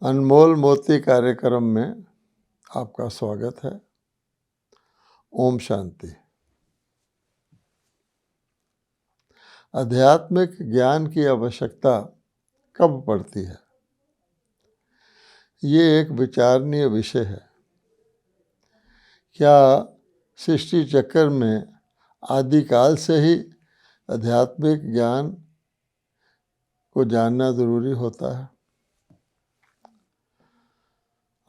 अनमोल मोती कार्यक्रम में आपका स्वागत है। ओम शांति। आध्यात्मिक ज्ञान की आवश्यकता कब पड़ती है, ये एक विचारणीय विषय है। क्या सृष्टि चक्र में आदिकाल से ही आध्यात्मिक ज्ञान को जानना जरूरी होता है?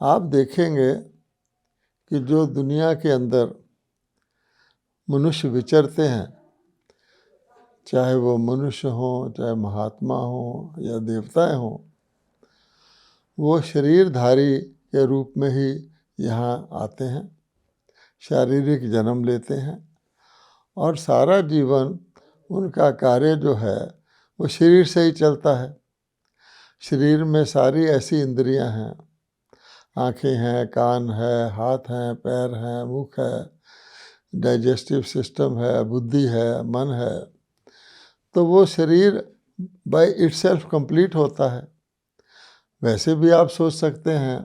आप देखेंगे कि जो दुनिया के अंदर मनुष्य विचरते हैं, चाहे वो मनुष्य हों, चाहे महात्मा हों या देवताएं हों, वो शरीरधारी के रूप में ही यहाँ आते हैं, शारीरिक जन्म लेते हैं और सारा जीवन उनका कार्य जो है वो शरीर से ही चलता है। शरीर में सारी ऐसी इंद्रियां हैं, आँखें हैं, कान है, हाथ हैं, पैर हैं, मुख है, डाइजेस्टिव सिस्टम है, बुद्धि है, मन है, तो वो शरीर बाय इटसेल्फ कंप्लीट होता है। वैसे भी आप सोच सकते हैं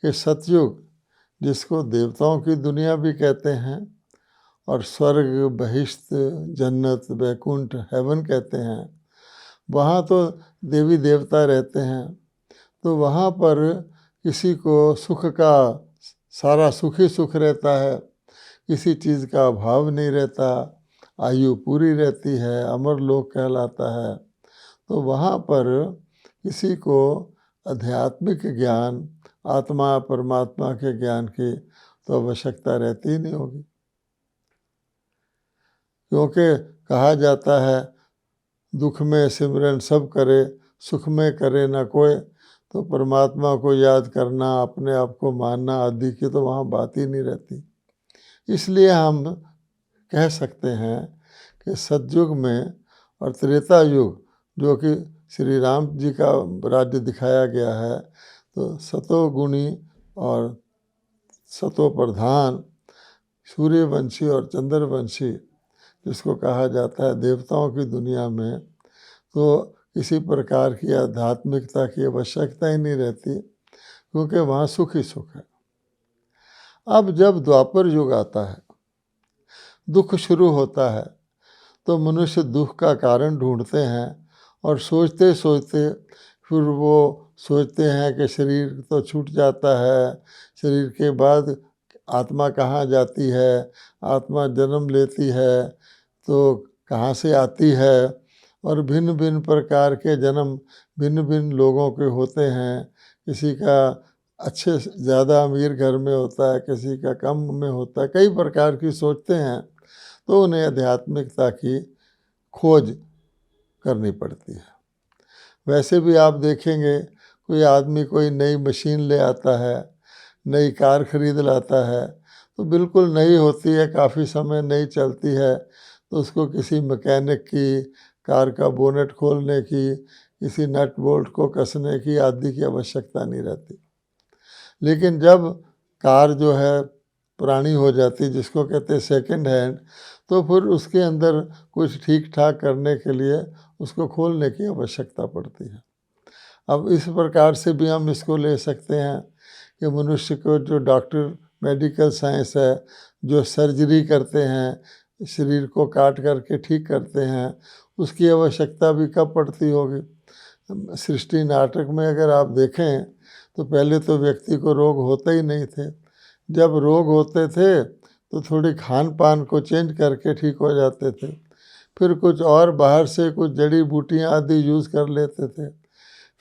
कि सतयुग, जिसको देवताओं की दुनिया भी कहते हैं और स्वर्ग, बहिश्त, जन्नत, वैकुंठ, हेवन कहते हैं, वहाँ तो देवी देवता रहते हैं। तो वहाँ पर किसी को सुख का सारा सुख ही सुख रहता है, किसी चीज़ का अभाव नहीं रहता, आयु पूरी रहती है, अमर लोक कहलाता है। तो वहाँ पर किसी को आध्यात्मिक ज्ञान, आत्मा परमात्मा के ज्ञान की तो आवश्यकता रहती ही नहीं होगी, क्योंकि कहा जाता है दुख में सिमरन सब करे, सुख में करे ना कोई। तो परमात्मा को याद करना, अपने आप को मानना आदि की तो वहाँ बात ही नहीं रहती। इसलिए हम कह सकते हैं कि सतयुग में और त्रेता युग, जो कि श्री राम जी का राज्य दिखाया गया है, तो सतोगुणी और सतो प्रधान सूर्यवंशी और चंद्रवंशी, जिसको कहा जाता है देवताओं की दुनिया में, तो किसी प्रकार की आध्यात्मिकता की आवश्यकता ही नहीं रहती, क्योंकि वहाँ सुख ही सुख है। अब जब द्वापर युग आता है, दुख शुरू होता है, तो मनुष्य दुख का कारण ढूंढते हैं और सोचते सोचते फिर वो सोचते हैं कि शरीर तो छूट जाता है, शरीर के बाद आत्मा कहाँ जाती है, आत्मा जन्म लेती है तो कहाँ से आती है, और भिन्न भिन्न प्रकार के जन्म भिन्न भिन्न लोगों के होते हैं। किसी का अच्छे ज़्यादा अमीर घर में होता है, किसी का कम में होता है, कई प्रकार की सोचते हैं। तो उन्हें आध्यात्मिकता की खोज करनी पड़ती है। वैसे भी आप देखेंगे कोई आदमी कोई नई मशीन ले आता है, नई कार खरीद लाता है, तो बिल्कुल नई होती है, काफ़ी समय नहीं चलती है, तो उसको किसी मैकेनिक की, कार का बोनेट खोलने की, किसी नट बोल्ट को कसने की आदि की आवश्यकता नहीं रहती। लेकिन जब कार जो है पुरानी हो जाती, जिसको कहते हैं सेकंड हैंड, तो फिर उसके अंदर कुछ ठीक ठाक करने के लिए उसको खोलने की आवश्यकता पड़ती है। अब इस प्रकार से भी हम इसको ले सकते हैं कि मनुष्य को जो डॉक्टर, मेडिकल साइंस है, जो सर्जरी करते हैं, शरीर को काट करके ठीक करते हैं, उसकी आवश्यकता भी कब पड़ती होगी? सृष्टि नाटक में अगर आप देखें तो पहले तो व्यक्ति को रोग होते ही नहीं थे। जब रोग होते थे तो थोड़ी खान पान को चेंज करके ठीक हो जाते थे, फिर कुछ और बाहर से कुछ जड़ी बूटियाँ आदि यूज़ कर लेते थे।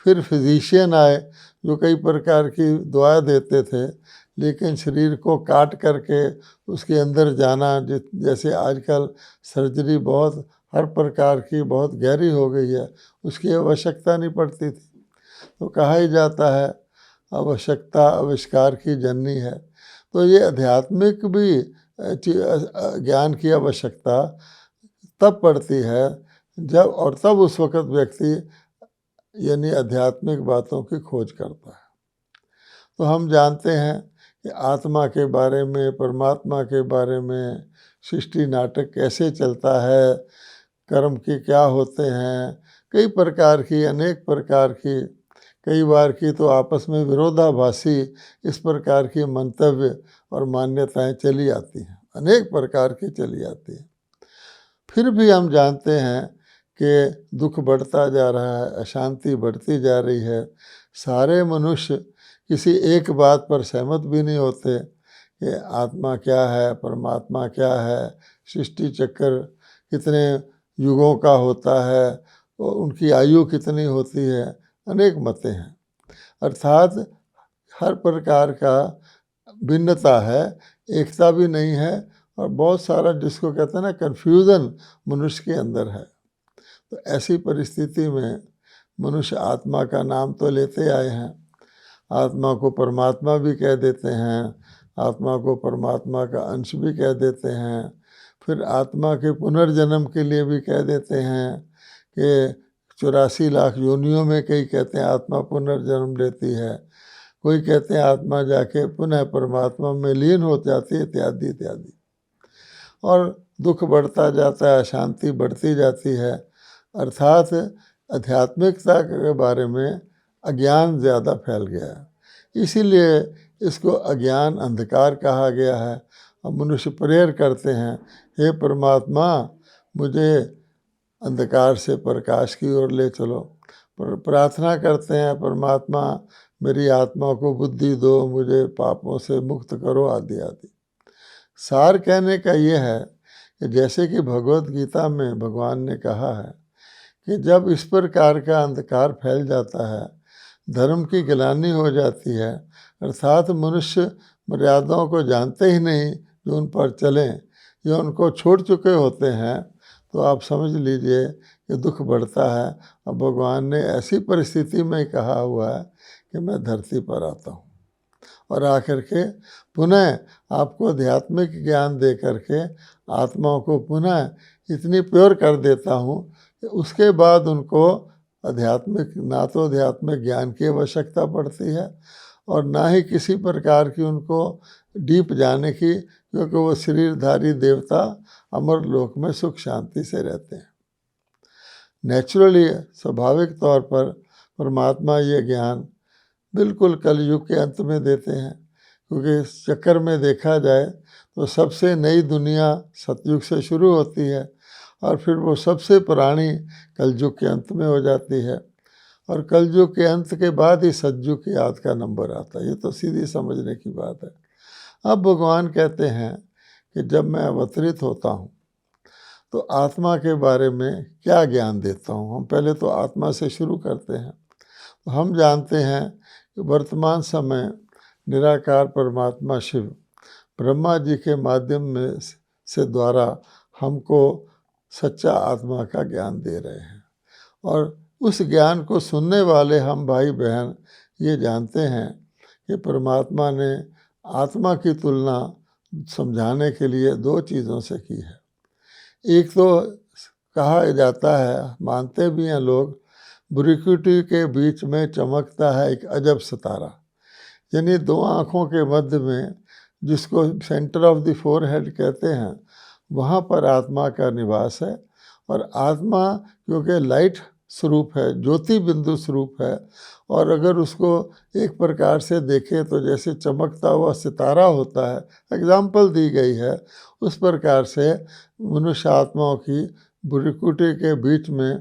फिर फिजिशियन आए जो कई प्रकार की दवा देते थे, लेकिन शरीर को काट करके उसके अंदर जाना, जैसे आजकल सर्जरी बहुत हर प्रकार की बहुत गहरी हो गई है, उसकी आवश्यकता नहीं पड़ती थी। तो कहा ही जाता है आवश्यकता आविष्कार की जननी है। तो ये आध्यात्मिक भी ज्ञान की आवश्यकता तब पड़ती है जब, और तब उस वक़्त व्यक्ति यानी आध्यात्मिक बातों की खोज करता है। तो हम जानते हैं कि आत्मा के बारे में, परमात्मा के बारे में, सृष्टि नाटक कैसे चलता है, कर्म के क्या होते हैं, कई प्रकार की, अनेक प्रकार की कई बार की तो आपस में विरोधाभासी इस प्रकार की मंतव्य और मान्यताएं चली आती हैं, अनेक प्रकार की चली आती हैं। फिर भी हम जानते हैं कि दुख बढ़ता जा रहा है, अशांति बढ़ती जा रही है। सारे मनुष्य किसी एक बात पर सहमत भी नहीं होते कि आत्मा क्या है, परमात्मा क्या है, सृष्टि चक्र कितने युगों का होता है, और उनकी आयु कितनी होती है, अनेक मतें हैं। अर्थात हर प्रकार का भिन्नता है, एकता भी नहीं है, और बहुत सारा जिसको कहते हैं ना कन्फ्यूज़न मनुष्य के अंदर है। तो ऐसी परिस्थिति में मनुष्य आत्मा का नाम तो लेते आए हैं, आत्मा को परमात्मा भी कह देते हैं, आत्मा को परमात्मा का अंश भी कह देते हैं, फिर आत्मा के पुनर्जन्म के लिए भी कह देते हैं कि 84 लाख योनियों में कई कहते हैं आत्मा पुनर्जन्म लेती है, कोई कहते हैं आत्मा जाके पुनः परमात्मा में लीन हो जाती है, इत्यादि इत्यादि। और दुख बढ़ता जाता है, अशांति बढ़ती जाती है, अर्थात आध्यात्मिकता के बारे में अज्ञान ज़्यादा फैल गया है। इसीलिए इसको अज्ञान अंधकार कहा गया है। और मनुष्य प्रेयर करते हैं, हे परमात्मा मुझे अंधकार से प्रकाश की ओर ले चलो, प्रार्थना करते हैं परमात्मा मेरी आत्मा को बुद्धि दो, मुझे पापों से मुक्त करो, आदि आदि। सार कहने का ये है कि जैसे कि भगवत गीता में भगवान ने कहा है कि जब इस प्रकार का अंधकार फैल जाता है, धर्म की गिलानी हो जाती है, अर्थात मनुष्य मर्यादाओं को जानते ही नहीं जो उन पर चलें या उनको छोड़ चुके होते हैं, तो आप समझ लीजिए कि दुख बढ़ता है। अब भगवान ने ऐसी परिस्थिति में कहा हुआ है कि मैं धरती पर आता हूँ और आकर के पुनः आपको आध्यात्मिक ज्ञान दे करके आत्माओं को पुनः इतनी प्योर कर देता हूँ कि उसके बाद उनको आध्यात्मिक ना तो आध्यात्मिक ज्ञान की आवश्यकता पड़ती है और ना ही किसी प्रकार की उनको डीप जाने की, क्योंकि वो शरीरधारी देवता अमर लोक में सुख शांति से रहते हैं। नेचुरली स्वाभाविक तौर पर परमात्मा ये ज्ञान बिल्कुल कलयुग के अंत में देते हैं, क्योंकि इस चक्कर में देखा जाए तो सबसे नई दुनिया सतयुग से शुरू होती है और फिर वो सबसे पुरानी कलयुग के अंत में हो जाती है, और कलयुग के अंत के बाद ही सतयुग की याद का नंबर आता है। ये तो सीधी समझने की बात है। अब भगवान कहते हैं कि जब मैं अवतरित होता हूँ तो आत्मा के बारे में क्या ज्ञान देता हूँ। हम पहले तो आत्मा से शुरू करते हैं। तो हम जानते हैं कि वर्तमान समय निराकार परमात्मा शिव ब्रह्मा जी के माध्यम में से द्वारा हमको सच्चा आत्मा का ज्ञान दे रहे हैं, और उस ज्ञान को सुनने वाले हम भाई बहन ये जानते हैं कि परमात्मा ने आत्मा की तुलना समझाने के लिए दो चीज़ों से की है। एक तो कहा जाता है, मानते भी हैं लोग, भ्रुकुटी के बीच में चमकता है एक अजब सितारा, यानी दो आँखों के मध्य में, जिसको सेंटर ऑफ द फोरहेड कहते हैं, वहाँ पर आत्मा का निवास है। और आत्मा क्योंकि लाइट स्वरूप है, ज्योति बिंदु स्वरूप है, और अगर उसको एक प्रकार से देखें तो जैसे चमकता हुआ सितारा होता है, एग्जाम्पल दी गई है, उस प्रकार से मनुष्य आत्माओं की भ्रुकुटी के बीच में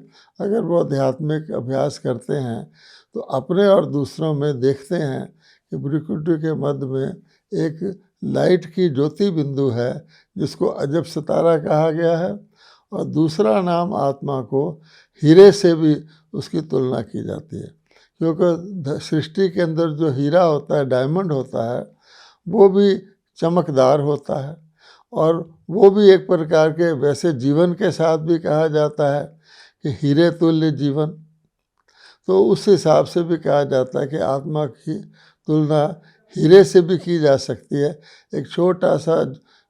अगर वो आध्यात्मिक अभ्यास करते हैं तो अपने और दूसरों में देखते हैं कि भ्रुकुटी के मध्य में एक लाइट की ज्योति बिंदु है जिसको अजब सितारा कहा गया है। और दूसरा नाम आत्मा को हीरे से भी उसकी तुलना की जाती है, क्योंकि सृष्टि के अंदर जो हीरा होता है, डायमंड होता है, वो भी चमकदार होता है, और वो भी एक प्रकार के, वैसे जीवन के साथ भी कहा जाता है कि हीरे तुल्य जीवन, तो उस हिसाब से भी कहा जाता है कि आत्मा की तुलना हीरे से भी की जा सकती है। एक छोटा सा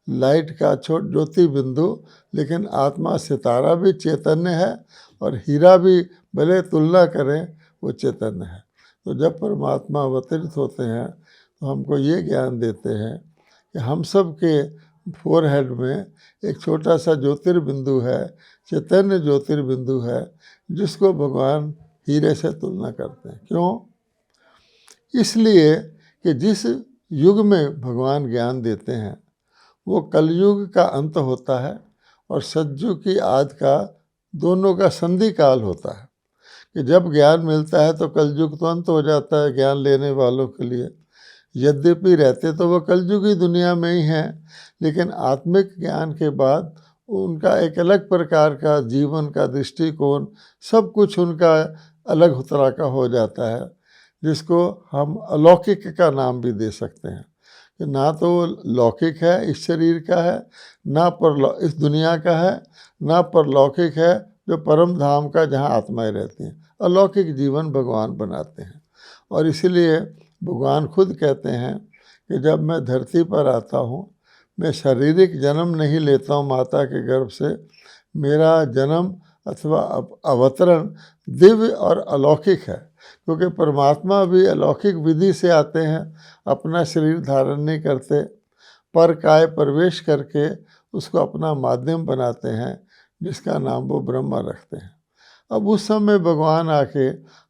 लाइट का ज्योति बिंदु, लेकिन आत्मा सितारा भी चैतन्य है और हीरा भी भले तुलना करें वो चैतन्य है। तो जब परमात्मा अवतरित होते हैं तो हमको ये ज्ञान देते हैं कि हम सब के फोरहेड में एक छोटा सा ज्योतिर्बिंदु है, चैतन्य ज्योतिर्बिंदु है, जिसको भगवान हीरे से तुलना करते हैं। क्यों? इसलिए कि जिस युग में भगवान ज्ञान देते हैं वो कलयुग का अंत होता है और सतयुग की आदि का दोनों का संधि काल होता है कि जब ज्ञान मिलता है तो कलयुग तो अंत हो जाता है ज्ञान लेने वालों के लिए। यद्यपि रहते तो वो कलयुग की दुनिया में ही हैं, लेकिन आत्मिक ज्ञान के बाद उनका एक अलग प्रकार का जीवन का दृष्टिकोण सब कुछ उनका अलग तरह का हो जाता है, जिसको हम अलौकिक का नाम भी दे सकते हैं कि ना तो लौकिक है इस शरीर का है, ना पर इस दुनिया का है, ना परलौकिक है जो परम धाम का जहाँ आत्माएं रहती हैं। अलौकिक जीवन भगवान बनाते हैं और इसीलिए भगवान खुद कहते हैं कि जब मैं धरती पर आता हूँ मैं शारीरिक जन्म नहीं लेता हूँ माता के गर्भ से, मेरा जन्म अथवा अवतरण दिव्य और अलौकिक है, क्योंकि परमात्मा भी अलौकिक विधि से आते हैं, अपना शरीर धारण नहीं करते, पर काय प्रवेश करके उसको अपना माध्यम बनाते हैं जिसका नाम वो ब्रह्मा रखते हैं। अब उस समय भगवान आके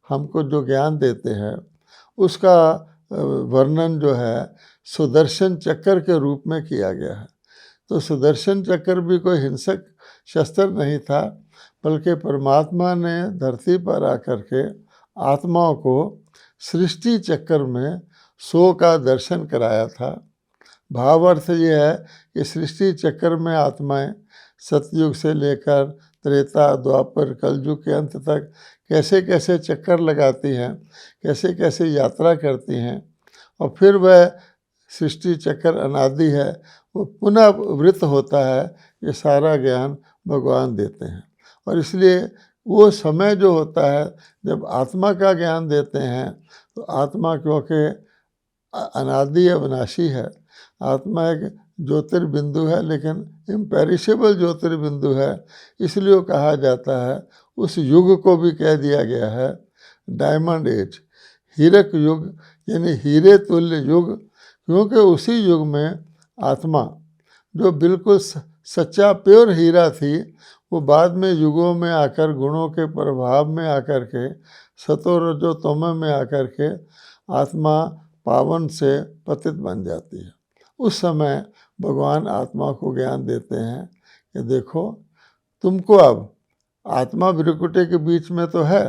हमको जो ज्ञान देते हैं उसका वर्णन जो है सुदर्शन चक्र के रूप में किया गया है। तो सुदर्शन चक्र भी कोई हिंसक शस्त्र नहीं था, बल्कि परमात्मा ने धरती पर आकर के आत्माओं को सृष्टि चक्र में सो का दर्शन कराया था। भाव अर्थ ये है कि सृष्टि चक्र में आत्माएं सतयुग से लेकर त्रेता द्वापर कलयुग के अंत तक कैसे कैसे चक्कर लगाती हैं, कैसे कैसे यात्रा करती हैं, और फिर वह सृष्टि चक्र अनादि है वो पुनः वृत्त होता है। ये सारा ज्ञान भगवान देते हैं और इसलिए वो समय जो होता है जब आत्मा का ज्ञान देते हैं तो आत्मा क्योंकि अनादि अविनाशी है, आत्मा एक ज्योतिर्बिंदु है लेकिन इम्पेरिशेबल ज्योतिर्बिंदु है, इसलिए वो कहा जाता है, उस युग को भी कह दिया गया है डायमंड एज, हीरक युग, यानी हीरे तुल्य युग, क्योंकि उसी युग में आत्मा जो बिल्कुल सच्चा प्योर हीरा थी वो बाद में युगों में आकर गुणों के प्रभाव में आकर के सतो रजो तम में आकर के आत्मा पावन से पतित बन जाती है। उस समय भगवान आत्मा को ज्ञान देते हैं कि देखो तुमको अब आत्मा भ्रिकुटी के बीच में तो है,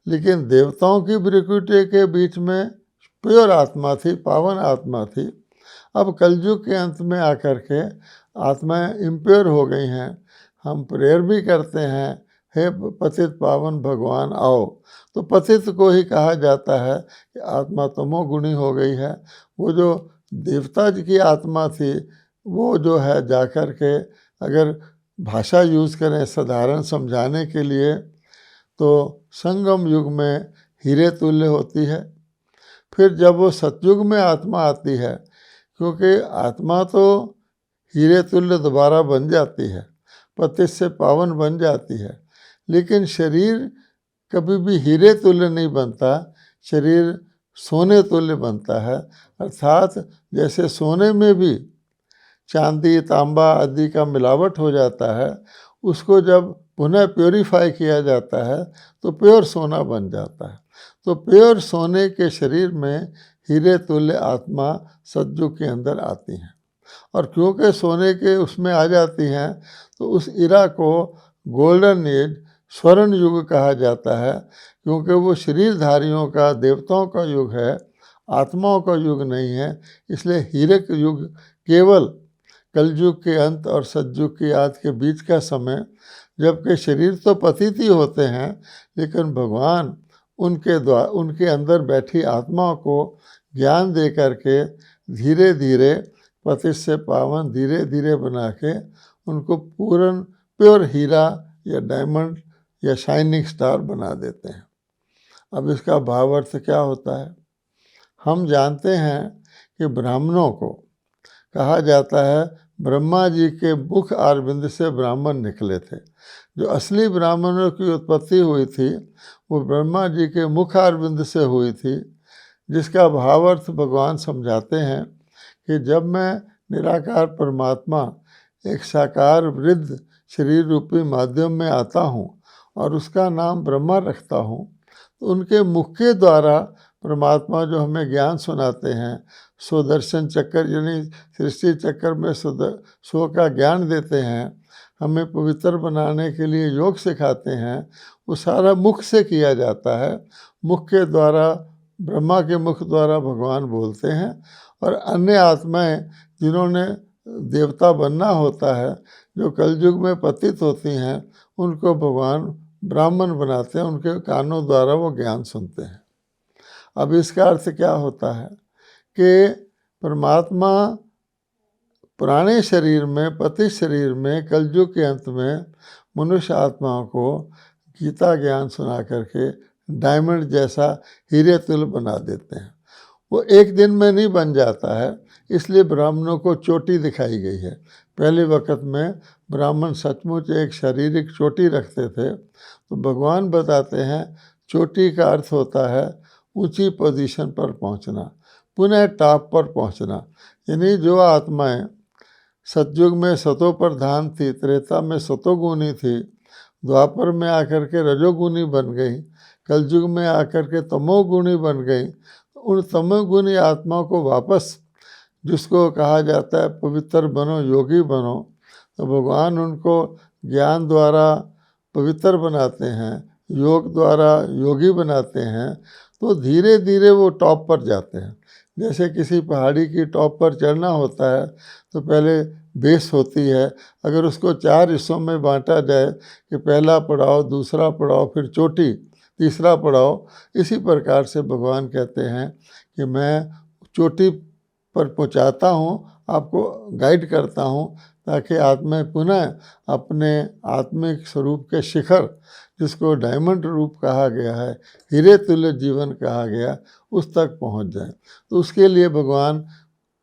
लेकिन देवताओं की भ्रिकुटी के बीच में प्योर आत्मा थी, पावन आत्मा थी। अब कलयुग के अंत में आकर के आत्माएं इम्प्योर हो गई हैं। हम प्रेयर भी करते हैं, हे पतित पावन भगवान आओ, तो पतित को ही कहा जाता है कि आत्मा तमोगुणी हो गई है। वो जो देवता जी की आत्मा थी वो जो है जाकर के अगर भाषा यूज़ करें साधारण समझाने के लिए तो संगम युग में हीरे तुल्य होती है। फिर जब वो सतयुग में आत्मा आती है, क्योंकि आत्मा तो हीरे तुल्य दोबारा बन जाती है, पतित से पावन बन जाती है, लेकिन शरीर कभी भी हीरे तुल्य नहीं बनता, शरीर सोने तुल्य बनता है। अर्थात जैसे सोने में भी चांदी तांबा आदि का मिलावट हो जाता है, उसको जब पुनः प्योरीफाई किया जाता है तो प्योर सोना बन जाता है। तो प्योर सोने के शरीर में हीरे तुल्य आत्मा सतयुग के अंदर आती हैं, और क्योंकि सोने के उसमें आ जाती हैं तो उस इरा को गोल्डन एज, स्वर्ण युग कहा जाता है, क्योंकि वो शरीरधारियों का, देवताओं का युग है, आत्माओं का युग नहीं है। इसलिए हीरक युग केवल कलयुग के अंत और सतयुग की आदि के बीच का समय, जबकि शरीर तो पतित ही होते हैं, लेकिन भगवान उनके अंदर बैठी आत्माओं को ज्ञान दे करके धीरे धीरे पतित से पावन धीरे धीरे बना के उनको पूर्ण प्योर हीरा या डायमंड या शाइनिंग स्टार बना देते हैं। अब इसका भाव अर्थ क्या होता है? हम जानते हैं कि ब्राह्मणों को कहा जाता है ब्रह्मा जी के मुख अरविंद से ब्राह्मण निकले थे। जो असली ब्राह्मणों की उत्पत्ति हुई थी वो ब्रह्मा जी के मुख अरविंद से हुई थी, जिसका भावार्थ भगवान समझाते हैं कि जब मैं निराकार परमात्मा एक साकार वृद्ध शरीर रूपी माध्यम में आता हूँ और उसका नाम ब्रह्मा रखता हूँ, तो उनके मुख के द्वारा परमात्मा जो हमें ज्ञान सुनाते हैं, सुदर्शन चक्र यानी सृष्टि चक्र में सो का ज्ञान देते हैं, हमें पवित्र बनाने के लिए योग सिखाते हैं, वो सारा मुख से किया जाता है। मुख के द्वारा, ब्रह्मा के मुख द्वारा भगवान बोलते हैं, और अन्य आत्माएं जिन्होंने देवता बनना होता है, जो कलयुग में पतित होती हैं, उनको भगवान ब्राह्मण बनाते हैं, उनके कानों द्वारा वो ज्ञान सुनते हैं। अब इसका अर्थ क्या होता है कि परमात्मा पुराने शरीर में, पतित शरीर में, कलयुग के अंत में मनुष्य आत्माओं को गीता ज्ञान सुना करके डायमंड जैसा हीरे तुल्य बना देते हैं। वो एक दिन में नहीं बन जाता है, इसलिए ब्राह्मणों को चोटी दिखाई गई है। पहले वक्त में ब्राह्मण सचमुच एक शारीरिक चोटी रखते थे, तो भगवान बताते हैं चोटी का अर्थ होता है ऊंची पोजीशन पर पहुंचना, पुनः टॉप पर पहुंचना। यानी जो आत्माएं सतयुग में सतो प्रधान थी, त्रेता में सतोगुणी थी, द्वापर में आकर के रजोगुणी बन गई, कलयुग में आकर के तमोगुणी बन गई, उन तमोगुणी आत्माओं को वापस, जिसको कहा जाता है पवित्र बनो, योगी बनो, तो भगवान उनको ज्ञान द्वारा पवित्र बनाते हैं, योग द्वारा योगी बनाते हैं, तो धीरे धीरे वो टॉप पर जाते हैं। जैसे किसी पहाड़ी की टॉप पर चढ़ना होता है तो पहले बेस होती है, अगर उसको 4 हिस्सों में बांटा जाए कि पहला पड़ाव, दूसरा पड़ाव, फिर चोटी, तीसरा पड़ाव, इसी प्रकार से भगवान कहते हैं कि मैं चोटी पर पहुंचाता हूं, आपको गाइड करता हूं, ताकि आत्मा पुनः अपने आत्मिक स्वरूप के शिखर, जिसको डायमंड रूप कहा गया है, हीरे तुल्य जीवन कहा गया, उस तक पहुंच जाए। तो उसके लिए भगवान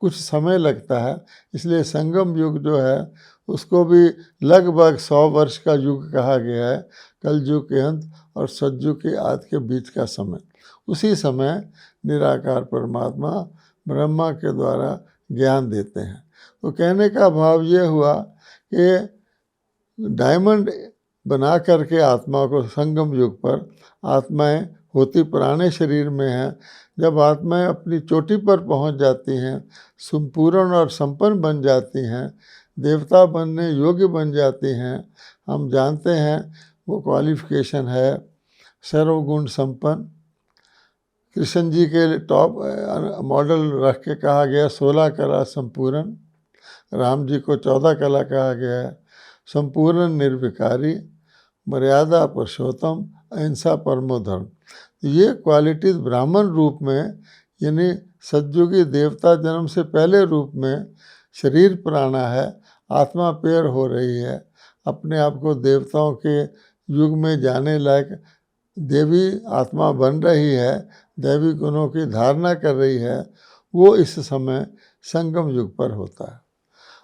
कुछ समय लगता है, इसलिए संगम युग जो है उसको भी लगभग 100 वर्ष का युग कहा गया है। कलयुग के अंत और सतयुग के आदि के बीच का समय, उसी समय निराकार परमात्मा ब्रह्मा के द्वारा ज्ञान देते हैं। तो कहने का भाव ये हुआ कि डायमंड बना करके आत्मा को संगम युग पर, आत्माएं होती पुराने शरीर में हैं, जब आत्माएं अपनी चोटी पर पहुंच जाती हैं, संपूर्ण और संपन्न बन जाती हैं, देवता बनने योग्य बन जाती हैं, हम जानते हैं वो क्वालिफिकेशन है सर्वगुण संपन्न। कृष्ण जी के टॉप मॉडल रख के कहा गया 16 कला संपूर्ण, राम जी को 14 कला कहा गया है, संपूर्ण निर्विकारी, मर्यादा पुरुषोत्तम, अहिंसा परमो धर्म। ये क्वालिटीज ब्राह्मण रूप में, यानी सतयुगी देवता जन्म से पहले रूप में शरीर पुराना है, आत्मा पेड़ हो रही है, अपने आप को देवताओं के युग में जाने लायक देवी आत्मा बन रही है, दैवी गुणों की धारणा कर रही है, वो इस समय संगम युग पर होता है।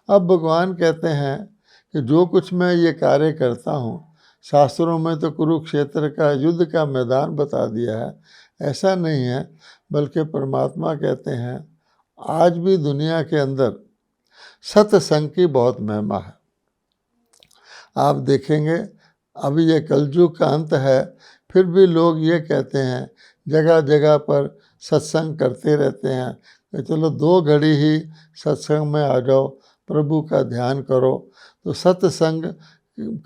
अब भगवान कहते हैं कि जो कुछ मैं ये कार्य करता हूँ, शास्त्रों में तो कुरुक्षेत्र का युद्ध का मैदान बता दिया है, ऐसा नहीं है, बल्कि परमात्मा कहते हैं आज भी दुनिया के अंदर सत्संग की बहुत महिमा है। आप देखेंगे अभी ये कलयुग का अंत है, फिर भी लोग ये कहते हैं, जगह जगह पर सत्संग करते रहते हैं कि चलो 2 घड़ी ही सत्संग में आ जाओ, प्रभु का ध्यान करो। तो सत्संग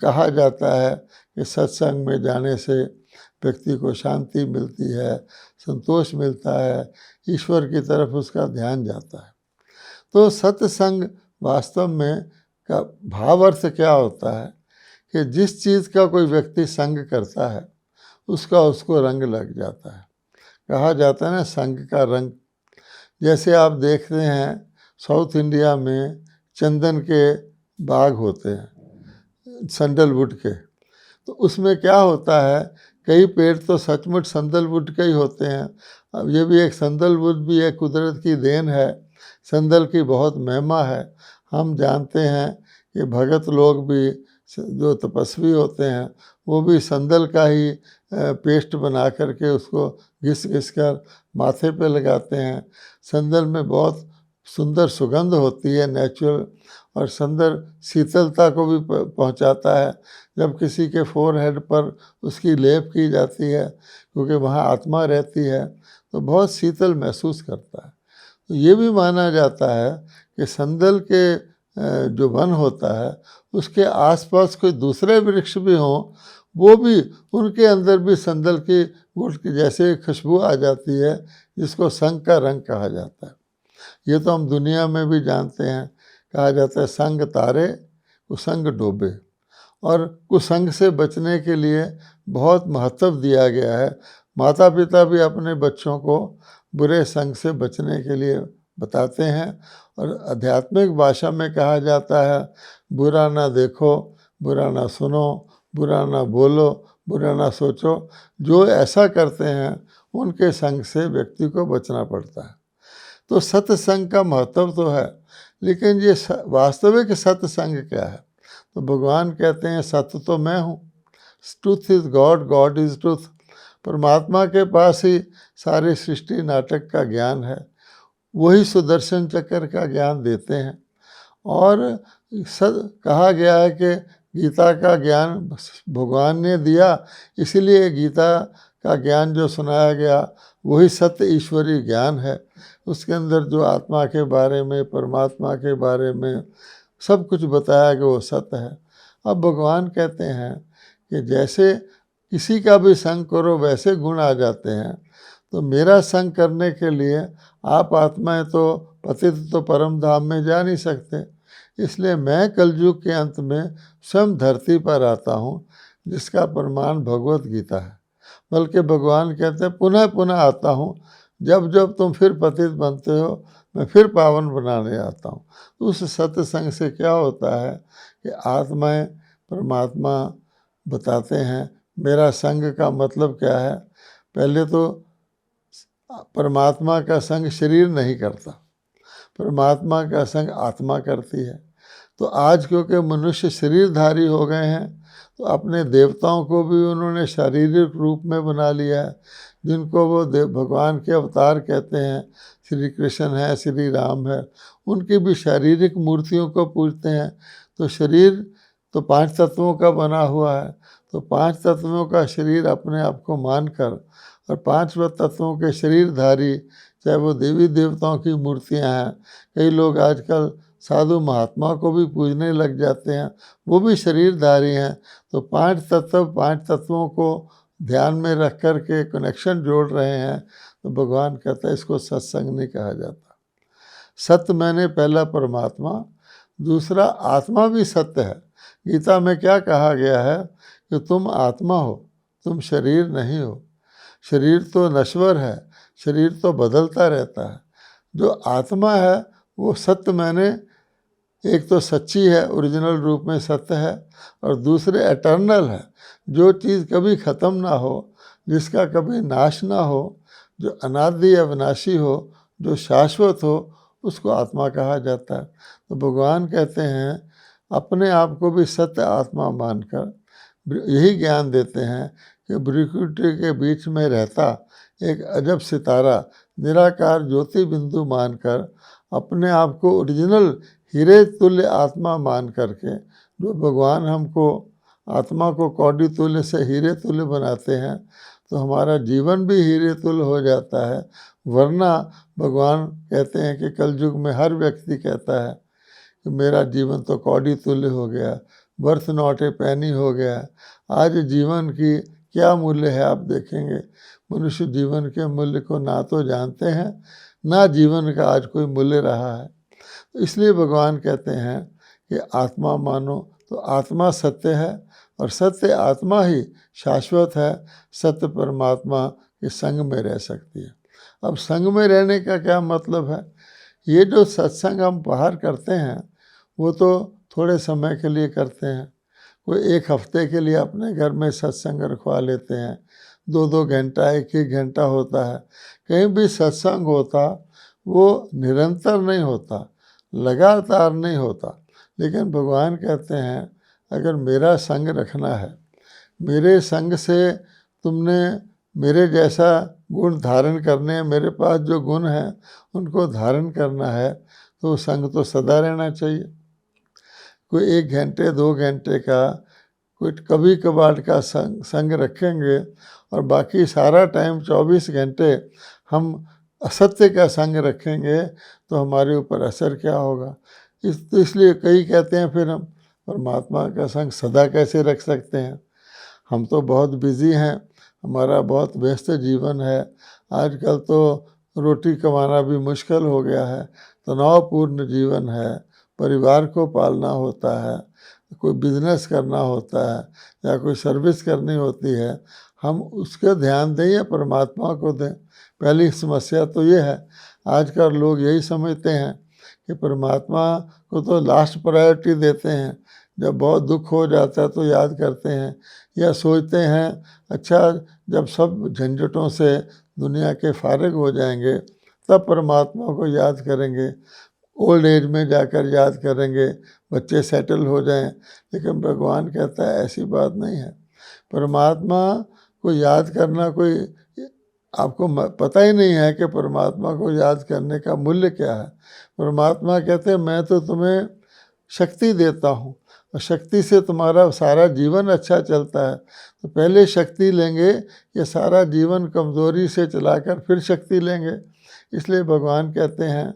कहा जाता है कि सत्संग में जाने से व्यक्ति को शांति मिलती है, संतोष मिलता है, ईश्वर की तरफ उसका ध्यान जाता है। तो सत्संग वास्तव में का भाव अर्थ क्या होता है कि जिस चीज़ का कोई व्यक्ति संग करता है उसका उसको रंग लग जाता है। कहा जाता है ना, संग का रंग। जैसे आप देखते हैं साउथ इंडिया में चंदन के बाग होते हैं, सैंडलवुड के, तो उसमें क्या होता है, कई पेड़ तो सचमुच सैंडलवुड के ही होते हैं। अब ये भी एक सैंडलवुड भी एक कुदरत की देन है, सैंडल की बहुत महिमा है। हम जानते हैं कि भगत लोग भी जो तपस्वी होते हैं वो भी सैंडल का ही पेस्ट बना करके उसको घिस घिस कर माथे पे लगाते हैं। सैंडल में बहुत सुंदर सुगंध होती है, नेचुरल, और सुंदर शीतलता को भी पहुंचाता है। जब किसी के फोरहेड पर उसकी लेप की जाती है, क्योंकि वहाँ आत्मा रहती है, तो बहुत शीतल महसूस करता है। तो ये भी माना जाता है कि संदल के जो वन होता है उसके आसपास कोई दूसरे वृक्ष भी हों, वो भी उनके अंदर भी संदल की गुड़ की जैसे खुशबू आ जाती है, जिसको संग का रंग कहा जाता है। ये तो हम दुनिया में भी जानते हैं, कहा जाता है संग तारे कुसंग डूबे, और कुसंग से बचने के लिए बहुत महत्व दिया गया है। माता पिता भी अपने बच्चों को बुरे संग से बचने के लिए बताते हैं, और आध्यात्मिक भाषा में कहा जाता है बुरा ना देखो, बुरा ना सुनो, बुरा ना बोलो, बुरा ना सोचो। जो ऐसा करते हैं उनके संग से व्यक्ति को बचना पड़ता है। तो सत्संग का महत्व तो है, लेकिन ये वास्तविक सत्संग क्या है? तो भगवान कहते हैं सत्य तो मैं हूँ, truth is God, God is truth. परमात्मा के पास ही सारे सृष्टि नाटक का ज्ञान है, वही सुदर्शन चक्र का ज्ञान देते हैं। और कहा गया है कि गीता का ज्ञान भगवान ने दिया, इसलिए गीता का ज्ञान जो सुनाया गया वही सत्य ईश्वरीय ज्ञान है। उसके अंदर जो आत्मा के बारे में, परमात्मा के बारे में सब कुछ बताया कि वो सत्य है। अब भगवान कहते हैं कि जैसे किसी का भी संग करो वैसे गुण आ जाते हैं, तो मेरा संग करने के लिए आप आत्माएं तो पतित तो परम धाम में जा नहीं सकते, इसलिए मैं कलयुग के अंत में स्वयं धरती पर आता हूँ, जिसका प्रमाण भगवत गीता है। बल्कि भगवान कहते हैं पुनः पुनः आता हूँ, जब जब तुम फिर पतित बनते हो मैं फिर पावन बनाने आता हूँ। तो उस सत्संग से क्या होता है कि आत्माएं परमात्मा बताते हैं। मेरा संग का मतलब क्या है? पहले तो परमात्मा का संग शरीर नहीं करता, परमात्मा का संग आत्मा करती है। तो आज क्योंकि मनुष्य शरीरधारी हो गए हैं, तो अपने देवताओं को भी उन्होंने शारीरिक रूप में बना लिया है, जिनको वो भगवान के अवतार कहते हैं। श्री कृष्ण है, श्री राम है, उनकी भी शारीरिक मूर्तियों को पूजते हैं। तो शरीर तो 5 तत्वों का बना हुआ है, तो 5 तत्वों का शरीर अपने आप को मानकर और 5 तत्वों के शरीरधारी, चाहे वो देवी देवताओं की मूर्तियां हैं, कई लोग आजकल साधु महात्मा को भी पूजने लग जाते हैं, वो भी शरीरधारी हैं। तो 5 तत्वों को ध्यान में रख कर के कनेक्शन जोड़ रहे हैं। तो भगवान कहता है इसको सत्संग नहीं कहा जाता। सत्य मैंने पहला परमात्मा, दूसरा आत्मा भी सत्य है। गीता में क्या कहा गया है कि तुम आत्मा हो, तुम शरीर नहीं हो। शरीर तो नश्वर है, शरीर तो बदलता रहता है। जो आत्मा है वो सत्य मैंने एक तो सच्ची है, ओरिजिनल रूप में सत्य है, और दूसरे एटर्नल है, जो चीज़ कभी ख़त्म ना हो, जिसका कभी नाश ना हो, जो अनादि अविनाशी हो, जो शाश्वत हो, उसको आत्मा कहा जाता है। तो भगवान कहते हैं अपने आप को भी सत्य आत्मा मानकर यही ज्ञान देते हैं कि प्रकृति के बीच में रहता एक अजब सितारा निराकार ज्योति बिंदु मानकर अपने आप को ओरिजिनल हीरे तुल्य आत्मा मान करके, जो भगवान हमको आत्मा को कौड़ी तुल्य से हीरे तुल्य बनाते हैं, तो हमारा जीवन भी हीरे तुल्य हो जाता है। वरना भगवान कहते हैं कि कलयुग में हर व्यक्ति कहता है कि मेरा जीवन तो कौड़ी तुल्य हो गया, वर्थ नॉट ए पैनी हो गया। आज जीवन की क्या मूल्य है आप देखेंगे, मनुष्य जीवन के मूल्य को ना तो जानते हैं, ना जीवन का आज कोई मूल्य रहा है। तो इसलिए भगवान कहते हैं कि आत्मा मानो, तो आत्मा सत्य है और सत्य आत्मा ही शाश्वत है, सत्य परमात्मा के संग में रह सकती है। अब संग में रहने का क्या मतलब है? ये जो सत्संग हम बाहर करते हैं वो तो थोड़े समय के लिए करते हैं। कोई 1 हफ्ते के लिए अपने घर में सत्संग रखवा लेते हैं, 2-2 घंटा 1-1 घंटा होता है। कहीं भी सत्संग होता वो निरंतर नहीं होता, लगातार नहीं होता। लेकिन भगवान कहते हैं अगर मेरा संग रखना है, मेरे संग से तुमने मेरे जैसा गुण धारण करने हैं, मेरे पास जो गुण हैं उनको धारण करना है, तो संग तो सदा रहना चाहिए। कोई 1 घंटे 2 घंटे का कोई कभी कभार का संग रखेंगे और बाकी सारा टाइम 24 घंटे हम असत्य का संग रखेंगे तो हमारे ऊपर असर क्या होगा। तो इसलिए कई कहते हैं फिर हम परमात्मा का संग सदा कैसे रख सकते हैं। हम तो बहुत बिजी हैं, हमारा बहुत व्यस्त जीवन है। आजकल तो रोटी कमाना भी मुश्किल हो गया है, तनावपूर्ण जीवन है, परिवार को पालना होता है, कोई बिजनेस करना होता है या कोई सर्विस करनी होती है। हम उसका ध्यान दें या परमात्मा को दें। पहली समस्या तो ये है, आजकल लोग यही समझते हैं कि परमात्मा को तो लास्ट प्रायोरिटी देते हैं, जब बहुत दुख हो जाता है तो याद करते हैं, या सोचते हैं अच्छा जब सब झंझटों से दुनिया के फारिग हो जाएंगे तब परमात्मा को याद करेंगे, ओल्ड एज में जाकर याद करेंगे, बच्चे सेटल हो जाएं। लेकिन भगवान कहता है ऐसी बात नहीं है। परमात्मा को याद करना कोई आपको पता ही नहीं है कि परमात्मा को याद करने का मूल्य क्या है। परमात्मा कहते हैं मैं तो तुम्हें शक्ति देता हूँ और शक्ति से तुम्हारा सारा जीवन अच्छा चलता है। तो पहले शक्ति लेंगे या सारा जीवन कमज़ोरी से चलाकर फिर शक्ति लेंगे। इसलिए भगवान कहते हैं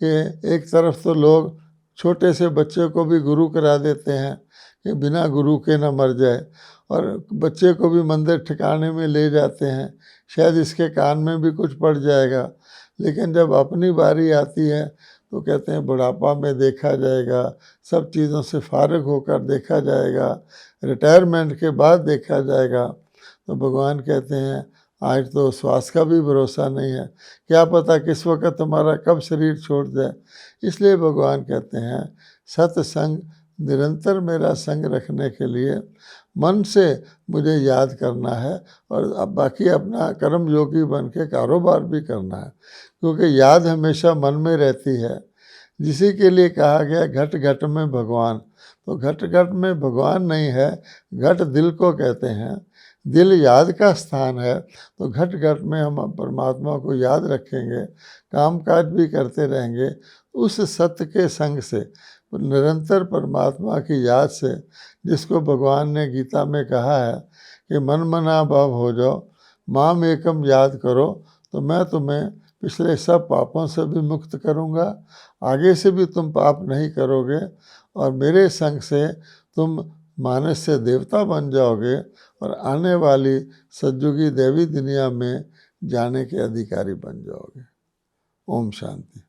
कि एक तरफ तो लोग छोटे से बच्चे को भी गुरु करा देते हैं कि बिना गुरु के ना मर जाए, और बच्चे को भी मंदिर ठिकाने में ले जाते हैं, शायद इसके कान में भी कुछ पड़ जाएगा। लेकिन जब अपनी बारी आती है तो कहते हैं बुढ़ापा में देखा जाएगा, सब चीज़ों से फारिग होकर देखा जाएगा, रिटायरमेंट के बाद देखा जाएगा। तो भगवान कहते हैं आज तो श्वास का भी भरोसा नहीं है, क्या पता किस वक्त तुम्हारा कब शरीर छोड़ जाए। इसलिए भगवान कहते हैं सत्संग निरंतर मेरा संग रखने के लिए मन से मुझे याद करना है, और अब बाकी अपना कर्म योगी बन के कारोबार भी करना है, क्योंकि याद हमेशा मन में रहती है। जिसी के लिए कहा गया घट घट में भगवान, तो घट घट में भगवान नहीं है, घट दिल को कहते हैं, दिल याद का स्थान है। तो घट घट में हम परमात्मा को याद रखेंगे, काम काज भी करते रहेंगे उस सत्य के संग से, निरंतर परमात्मा की याद से, जिसको भगवान ने गीता में कहा है कि मन मना भाव हो जाओ, माम एकम याद करो, तो मैं तुम्हें पिछले सब पापों से भी मुक्त करूँगा, आगे से भी तुम पाप नहीं करोगे, और मेरे संग से तुम मानस से देवता बन जाओगे और आने वाली सतयुगी देवी दुनिया में जाने के अधिकारी बन जाओगे। ओम शांति।